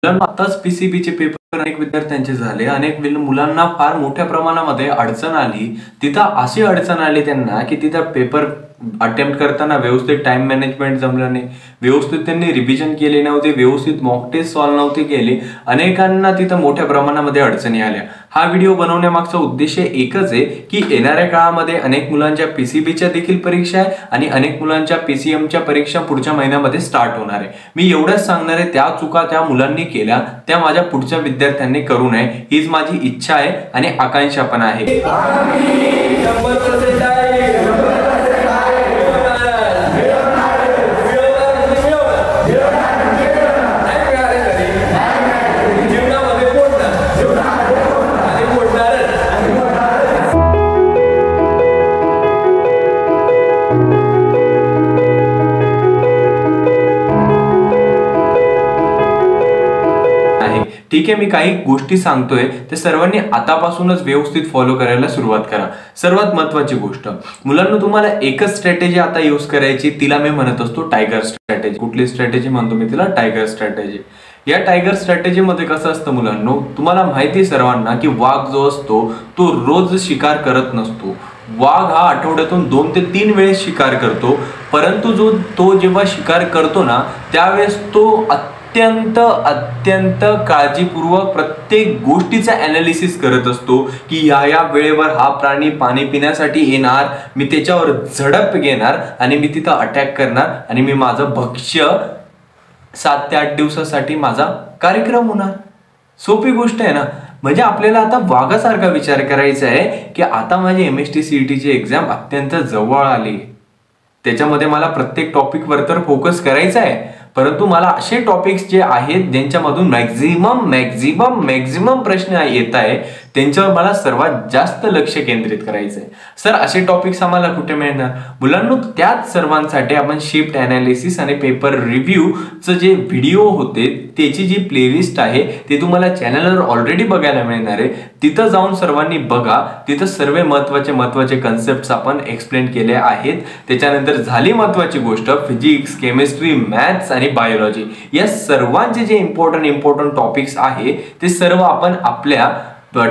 मुलांना आताच पीसीबीचे पेपर अनेक विद्यार्थ्यांचे झाले, अनेक मुलांना फार मोठ्या प्रमाणामध्ये अडचण आली. तिथं अशी अडचण आली त्यांना की तिथं पेपर अटेम्प्ट करताना व्यवस्थित टाइम मॅनेजमेंट जमलं नाही, व्यवस्थित त्यांनी रिव्हिजन केले नव्हते, व्यवस्थित मॉक टेस्ट सॉल्व्ह नव्हते केले. अनेकांना तिथं मोठ्या प्रमाणामध्ये अडचणी आल्या. हा व्हिडिओ बनवण्यामागचा उद्देश एकच आहे की येणाऱ्या काळामध्ये अनेक मुलांच्या पीसीबीच्या देखील परीक्षा आहे आणि अनेक मुलांच्या पीसीएमच्या परीक्षा पुढच्या महिन्यामध्ये स्टार्ट होणार आहे. मी एवढंच सांगणार आहे, त्या चुका त्या मुलांनी केल्या त्या माझ्या पुढच्या विद्यार्थ्यांनी करू नये, हीच माझी इच्छा आहे आणि आकांक्षा पण आहे. ठीक आहे, मी काही गोष्टी सांगतोय ते सर्वांनी आतापासूनच व्यवस्थित फॉलो करायला सुरुवात करा. सर्वात महत्त्वाची गोष्ट मुलांना, तुम्हाला एकच स्ट्रॅटेजी आता यूज करायची, तिला मी म्हणत असतो टायगर स्ट्रॅटेजी. कुठली स्ट्रॅटेजी म्हणतो मी तिला? Tiger strategy. या टायगर स्ट्रॅटेजी मध्ये कसं असतं मुलांनो, तुम्हाला माहिती सर्वांना की वाघ जो असतो तो रोज शिकार करत नसतो. वाघ हा आठवड्यातून 2 ते 3 वेळेस शिकार करतो, परंतु तो जेव्हा शिकार करतो ना त्यावेळेस तो अत्यंत काळजीपूर्वक प्रत्येक गोष्टीचा ॲनालिसिस करत असतो की या वेळेवर हा प्राणी पाणी पिण्यासाठी येणार, मी त्याच्यावर झडप घेणार आणि मी तिथं अटॅक करणार आणि मी माझं भक्ष्य 7 ते 8 दिवसासाठी माझा कार्यक्रम होणार. सोपी गोष्ट आहे ना. म्हणजे आपल्याला आता वाघासारखा विचार करायचा आहे की आता माझी MST CET ची एक्झाम अत्यंत जवळ आली, त्याच्यामध्ये मला प्रत्येक टॉपिकवर तर फोकस करायचा आहे, परंतु मला असे टॉपिक्स जे आहेत ज्यांच्यामधून मॅक्झिमम प्रश्न येत आहे त्यांच्यावर मला सर्वात जास्त लक्ष केंद्रित करायचं आहे. सर असे टॉपिक्स आम्हाला कुठे मिळणार? मुलांनो, त्याच सर्वांसाठी आपण शिफ्ट ॲनालिसिस आणि पेपर रिव्ह्यूचं जे व्हिडिओ होते त्याची जी प्लेलिस्ट आहे ते तुम्हाला चॅनलवर ऑलरेडी बघायला मिळणार आहे. तिथं जाऊन सर्वांनी बघा, तिथं सर्व महत्त्वाचे कन्सेप्ट्स आपण एक्सप्लेन केले आहेत. त्याच्यानंतर झाली महत्त्वाची गोष्ट, फिजिक्स, केमिस्ट्री, मॅथ्स आणि बायोलॉजी या सर्वांचे जे इम्पॉर्टंट टॉपिक्स आहे ते सर्व आपण आपल्या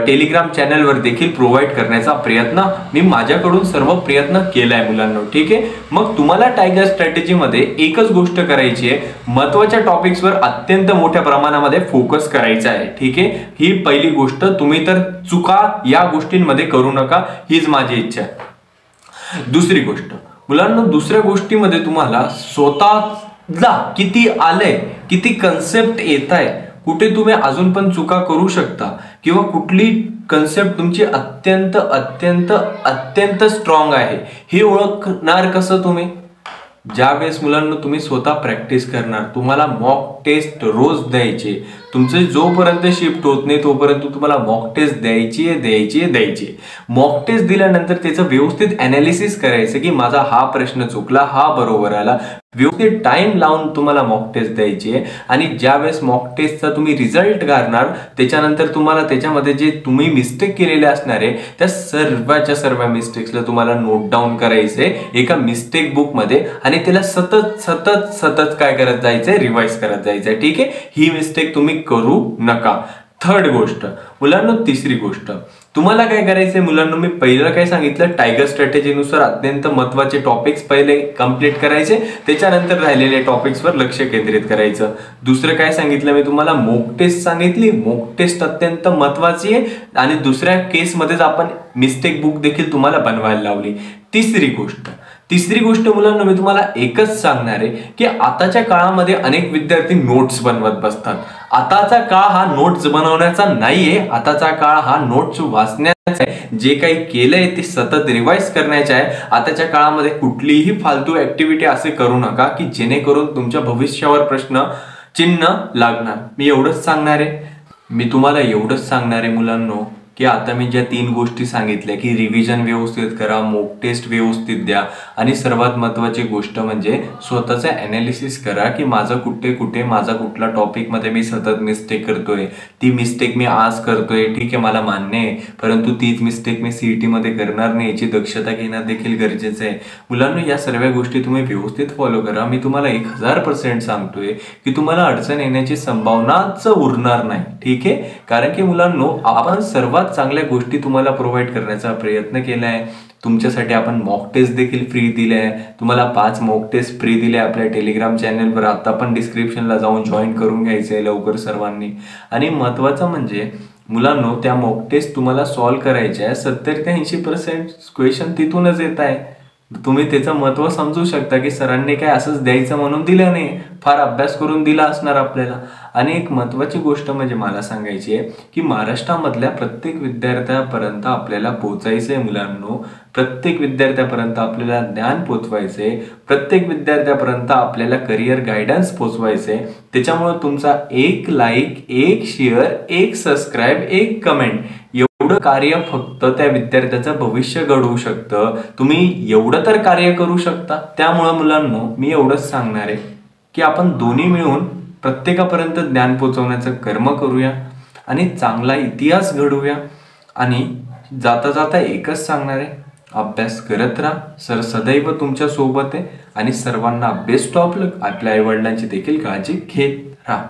टेलिग्राम चॅनलवर देखील प्रोव्हाइड करण्याचा प्रयत्न मी माझ्याकडून सर्व प्रयत्न केलाय मुलांना. ठीक आहे, मग तुम्हाला टायगर स्ट्रॅटेजीमध्ये एकच गोष्ट करायची आहे, महत्त्वाच्या टॉपिक्सवर अत्यंत मोठ्या प्रमाणामध्ये फोकस करायचा आहे. ठीक आहे, ही पहिली गोष्ट. तुम्ही तर चुका या गोष्टींमध्ये करू नका, हीच माझी इच्छा आहे. दुसरी गोष्ट मुलांना, दुसऱ्या गोष्टीमध्ये तुम्हाला स्वतःला किती आलंय, किती कन्सेप्ट येत आहे, कुठे तुम्ही अजून पण चुका करू शकता किंवा कुठली कन्सेप्ट तुमची अत्यंत स्ट्रॉंग आहे हे ओळखणार कसं तुम्ही? ज्यावेळेस मुलांना तुम्ही स्वतः प्रॅक्टिस करणार, तुम्हाला मॉक टेस्ट रोज द्यायचे, तुमचे जोपर्यंत शिफ्ट होत नाही तोपर्यंत तुम्हाला मॉक टेस्ट द्यायची. मॉक टेस्ट दिल्यानंतर त्याचं व्यवस्थित ॲनालिसिस करायचं की माझा हा प्रश्न चुकला, हा बरोबर आला. व्यवस्थित टाइम लावून तुम्हाला मॉक टेस्ट द्यायची आहे आणि ज्यावेळेस मॉक टेस्टचा तुम्ही रिझल्ट काढणार त्याच्यानंतर तुम्हाला त्याच्यामध्ये जे तुम्ही मिस्टेक केलेले असणार आहे त्या सर्व मिस्टेक्सला तुम्हाला नोट डाऊन करायचंय एका मिस्टेक बुक मध्ये आणि त्याला सतत काय करत जायचंय, रिवाइज करत जायचंय. ठीक आहे, ही मिस्टेक तुम्ही करू नका. थर्ड गोष्ट मुलांना, तिसरी गोष्ट तुम्हाला काय करायचंय मुलांना, मी पहिलं काय सांगितलं, टायगर स्ट्रॅटेजीनुसार अत्यंत महत्त्वाचे टॉपिक्स पहिले कंप्लीट करायचे, त्याच्यानंतर राहिलेले टॉपिक्सवर लक्ष केंद्रित करायचं. दुसरं काय सांगितलं मी तुम्हाला, मॉक टेस्ट सांगितली. मॉक टेस्ट अत्यंत महत्त्वाची आहे आणि दुसऱ्या केसमध्येच आपण मिस्टेक बुक देखील तुम्हाला बनवायला लावली. तिसरी गोष्ट मुलांना, मी तुम्हाला एकच सांगणार आहे की आताच्या काळामध्ये अनेक विद्यार्थी नोट्स बनवत बसतात. आताचा काळ हा नोट्स बनवण्याचा नाहीये, आताचा काळ हा नोट्स वाचण्याचा आहे. जे काही केलंय ते सतत रिवाइज करण्याचे आहे. आताच्या काळामध्ये कुठलीही फालतू ऍक्टिव्हिटी असे करू नका की जेणेकरून तुमच्या भविष्यावर प्रश्न चिन्ह लागणार. मी तुम्हाला एवढंच सांगणार आहे मुलांनो की आता मी ज्या 3 गोष्टी सांगितल्या की रिव्हिजन व्यवस्थित करा, मॉक टेस्ट व्यवस्थित द्या आणि सर्वात महत्त्वाची गोष्ट म्हणजे स्वतःचं ॲनालिसिस करा की माझं कुठे माझा कुठला टॉपिकमध्ये मी सतत मिस्टेक करतोय, ती मिस्टेक मी आज करतोय, ठीक आहे मला मान्य आहे, परंतु तीच मिस्टेक मी CET मध्ये करणार नाही याची दक्षता घेणं देखील गरजेचं आहे. मुलांनो, या सर्व गोष्टी तुम्ही व्यवस्थित फॉलो करा. मी तुम्हाला 1000% सांगतोय की तुम्हाला अडचण येण्याची संभावनाच उरणार नाही, ठीक आहे. कारण की मुलांनो, आपण सर्वात चांगल्या गोष्टी तुम्हाला प्रोव्हाइड करण्याचा प्रयत्न केला आहे. तुमच्यासाठी आपण मॉक टेस्ट देखील फ्री दिले आहे. तुम्हाला 5 मॉक टेस्ट फ्री दिले आपल्या टेलिग्राम चॅनलवर. आता पण डिस्क्रिप्शनला जाऊन जॉईन करून घ्यायचं आहे लवकर सर्वांनी. आणि महत्त्वाचं म्हणजे मुलांनो, त्या मॉक टेस्ट तुम्हाला सॉल्व्ह करायच्या आहे. 70 ते 80% क्वेश्चन तिथूनच येत आहे. तुम्ही त्याचं महत्त्व समजू शकता की सरांनी काय असंच द्यायचं म्हणून दिलं नाही, फार अभ्यास करून दिला असणार आपल्याला. आणि एक महत्त्वाची गोष्ट म्हणजे मला सांगायची आहे की महाराष्ट्रामधल्या प्रत्येक विद्यार्थ्यापर्यंत आपल्याला पोहोचायचं आहे मुलांनो. प्रत्येक विद्यार्थ्यापर्यंत आपल्याला ज्ञान पोचवायचं आहे. प्रत्येक विद्यार्थ्यापर्यंत आपल्याला करिअर गायडन्स पोचवायचं आहे. त्याच्यामुळं तुमचा 1 लाईक, 1 शेअर, 1 सबस्क्राईब, 1 कमेंट एवढं कार्य फक्त त्या विद्यार्थ्याचं भविष्य घडवू शकतं. तुम्ही एवढं तर कार्य करू शकता. त्यामुळं मुलांनो, मी एवढंच सांगणार आहे की आपण दोन्ही मिळून प्रत्येकापर्यंत ज्ञान पोचवण्याचं कर्म करूया आणि चांगला इतिहास घडवूया. आणि जाता जाता एकच सांगणार आहे, अभ्यास करत राहा. सर सदैव तुमच्या सोबत आहे आणि सर्वांना बेस्ट ऑफ लक. आपल्या आईवडिलांची देखील काळजी घेत राहा.